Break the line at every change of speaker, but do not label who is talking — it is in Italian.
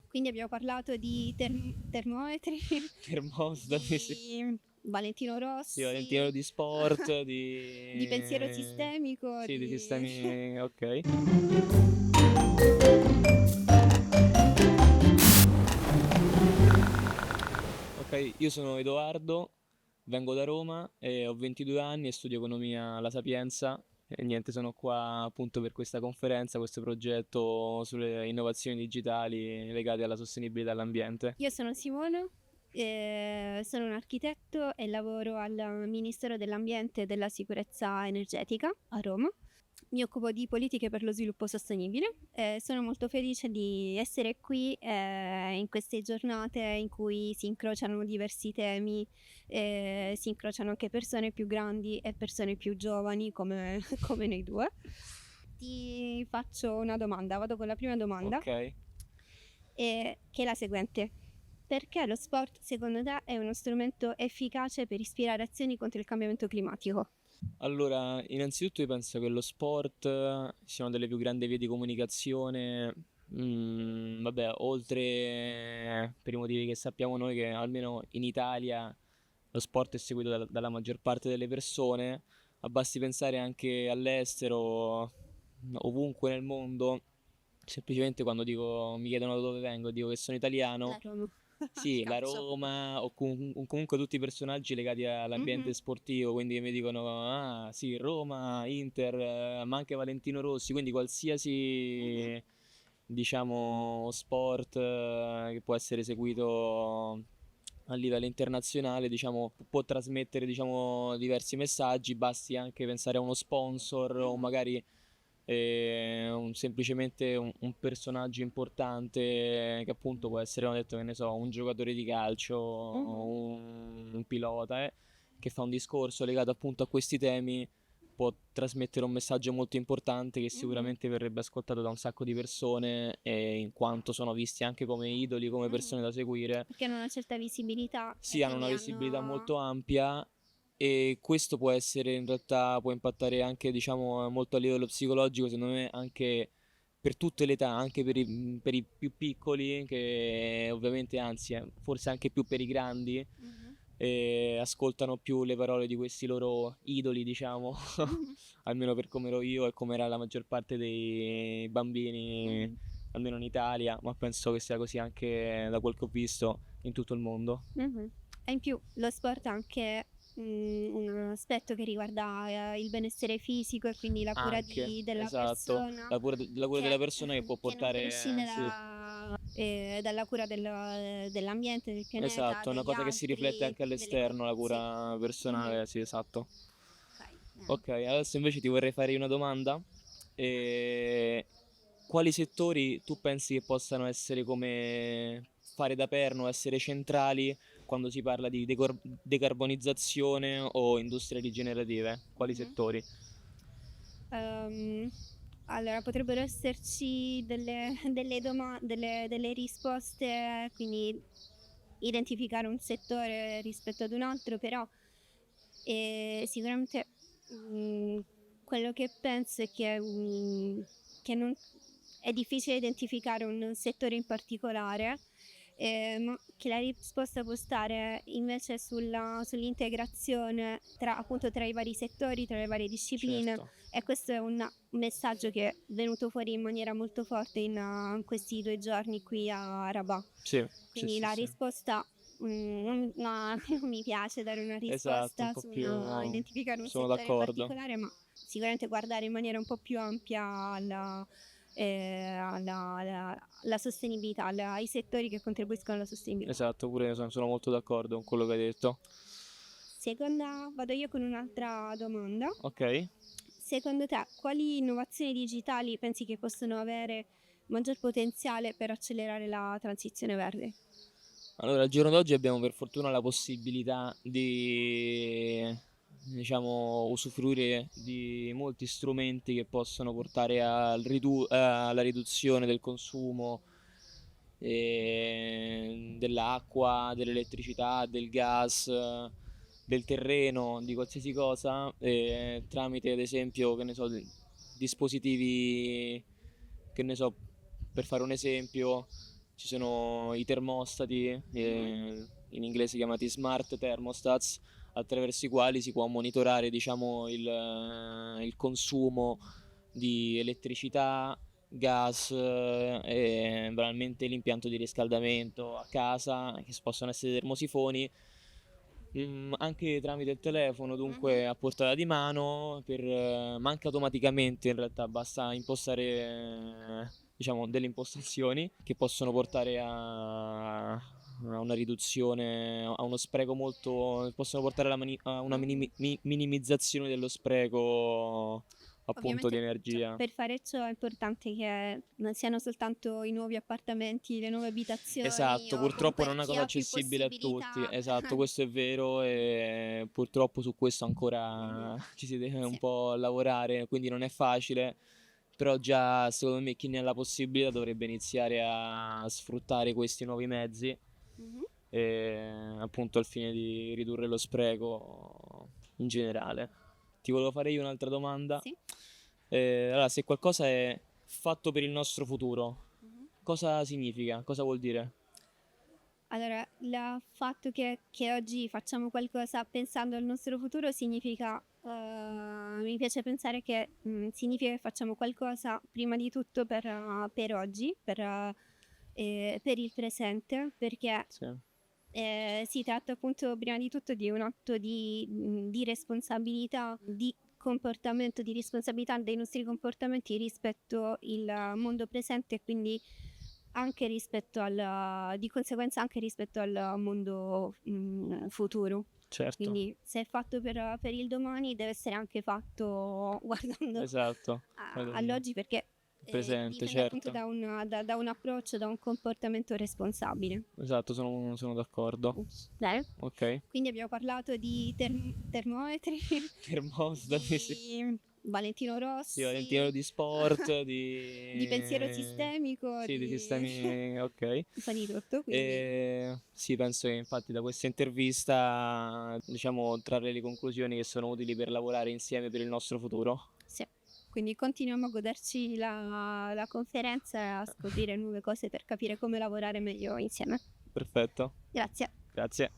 Quindi abbiamo parlato di termometri,
Termostati, sì.
di Valentino
Sì,
Rossi,
Valentino di sport,
di pensiero
di...
sistemico,
Sì, di
di...
sistemi, ok. Ok, io sono Edoardo, vengo da Roma e ho 22 anni e studio economia alla Sapienza e niente, sono qua appunto per questa conferenza, questo progetto sulle innovazioni digitali legate alla sostenibilità dell'ambiente.
Io sono Simona, sono un architetto e lavoro al Ministero dell'Ambiente e della Sicurezza Energetica a Roma. Mi occupo di politiche per lo sviluppo sostenibile e sono molto felice di essere qui in queste giornate in cui si incrociano diversi temi, si incrociano anche persone più grandi e persone più giovani come, come noi due. Ti faccio una domanda, vado con la prima domanda,
Ok.
che è la seguente. Perché lo sport, secondo te, è uno strumento efficace per ispirare azioni contro il cambiamento climatico?
Allora, innanzitutto io penso che lo sport sia una delle più grandi vie di comunicazione, vabbè, oltre per i motivi che sappiamo noi che almeno in Italia lo sport è seguito dalla maggior parte delle persone, ma basti pensare anche all'estero, ovunque nel mondo, semplicemente quando dico, mi chiedono da dove vengo, dico che sono
La
italiano.
Roma.
Sì, la
Calcio.
Roma o comunque tutti i personaggi legati all'ambiente
Mhm,
sportivo, quindi mi dicono, ah sì, Roma, Inter, ma anche Valentino Rossi, quindi
mhm,
qualsiasi, diciamo, sport che può essere seguito a livello internazionale, diciamo, può trasmettere, diciamo, diversi messaggi, basti anche pensare a uno sponsor o
mhm,
magari semplicemente un personaggio importante che appunto può essere, ho detto che ne so, un giocatore di calcio,
mhm,
un pilota, che fa un discorso legato appunto a questi temi, può trasmettere un messaggio molto importante che
mhm,
sicuramente verrebbe ascoltato da un sacco di persone, in quanto sono visti anche come idoli, come
mhm.
persone da seguire.
Perché hanno una certa visibilità e
Sì, hanno una
quindi
visibilità
hanno...
molto ampia e questo può essere in realtà, può impattare anche, diciamo, molto a livello psicologico, secondo me, anche per tutte le età, anche per i più piccoli, che ovviamente, anzi, forse anche più per i grandi,
Mhm,
ascoltano più le parole di questi loro idoli, diciamo,
mhm,
almeno per come ero io e come era la maggior parte dei bambini,
mhm,
almeno in Italia, ma penso che sia così anche da quel che ho visto in tutto il mondo.
mhm. E in più lo sport ha anche un aspetto che riguarda il benessere fisico e quindi la cura
Anche,
della
esatto,
persona
la cura della
che,
persona che può
che non
portare,
prescinde
sì,
dalla cura dell'ambiente, del pianeta,
esatto, è una
degli
cosa che si riflette
altri,
anche all'esterno, la
Sì.
cura
Mhm.
personale, sì, esatto.
Ok.
Ok, adesso invece ti vorrei fare una domanda. Quali settori tu pensi che possano essere come fare da perno, essere centrali quando si parla di decarbonizzazione o industrie rigenerative? Quali
Mhm.
settori?
Ehm, allora, potrebbero esserci delle risposte, quindi identificare un settore rispetto ad un altro, però sicuramente mm, quello che penso è che non, è difficile identificare un settore in particolare, ma che la risposta può stare invece sull'integrazione tra, appunto, tra i vari settori, tra le varie discipline,
Certo,
e questo è un messaggio che è venuto fuori in maniera molto forte in questi 2 giorni qui a Rabat.
sì, sì,
Quindi
sì,
la
sì.
risposta, no, non mi piace dare una
Esatto, un
risposta
po'
su
più...
identificare un
Sono
settore in
d'accordo.
particolare, ma sicuramente guardare in maniera un po' più ampia alla sostenibilità, ai settori che contribuiscono alla sostenibilità.
Esatto, pure io sono molto d'accordo con quello che hai detto.
Seconda, vado io con un'altra domanda.
Ok.
Secondo te, quali innovazioni digitali pensi che possono avere maggior potenziale per accelerare la transizione verde?
Allora, al giorno d'oggi abbiamo per fortuna la possibilità di, diciamo, usufruire di molti strumenti che possono portare alla riduzione del consumo dell'acqua, dell'elettricità, del gas, del terreno, di qualsiasi cosa, tramite ad esempio, che ne so, dispositivi, che ne so, per fare un esempio ci sono i termostati, in inglese chiamati smart thermostats, attraverso i quali si può monitorare, diciamo, il consumo di elettricità, gas e banalmente l'impianto di riscaldamento a casa, che possono essere termosifoni, anche tramite il telefono, dunque a portata di mano, ma anche automaticamente in realtà, basta impostare diciamo delle impostazioni che possono portare a una riduzione, a uno spreco molto, possono portare a una minimizzazione dello spreco appunto di
Ovviamente, cioè,
energia.
per fare ciò è importante che non siano soltanto i nuovi appartamenti, le nuove abitazioni
Esatto,
o
purtroppo
comunque
non è una
chi
cosa
ha più
accessibile a tutti.
possibilità.
Esatto, questo è vero e purtroppo su questo ancora
Mhm.
ci si deve un
Sì.
po' lavorare, quindi non è facile, però già secondo me chi ne ha la possibilità dovrebbe iniziare a sfruttare questi nuovi mezzi,
Mhm.
appunto al fine di ridurre lo spreco in generale. Ti volevo fare io un'altra domanda.
Sì.
Allora, se qualcosa è fatto per il nostro futuro,
Mhm.
cosa significa? Cosa vuol dire?
Allora, il fatto che oggi facciamo qualcosa pensando al nostro futuro significa, mi piace pensare che significa che facciamo qualcosa prima di tutto per oggi, per il presente, perché
Sì,
si tratta appunto prima di tutto di un atto di responsabilità, di comportamento, di responsabilità dei nostri comportamenti rispetto il mondo presente e quindi anche di conseguenza anche rispetto al mondo futuro.
certo,
Quindi se è fatto per il domani deve essere anche fatto guardando
esatto.
all'oggi perché
Presente,
dipende appunto
certo.
da un approccio, da un comportamento responsabile.
Esatto, sono d'accordo.
Bene.
Ok.
Quindi abbiamo parlato di termometri,
Termostati, sì.
di Valentino
Sì, Valentino
Rossi,
di sport,
di pensiero sistemico,
sì, di sistemi, ok.
un po' di tutto, quindi
E sì, penso che infatti da questa intervista, diciamo, trarre le conclusioni che sono utili per lavorare insieme per il nostro futuro.
sì. Quindi continuiamo a goderci la conferenza e a scoprire nuove cose per capire come lavorare meglio insieme.
Perfetto,
Grazie.
grazie.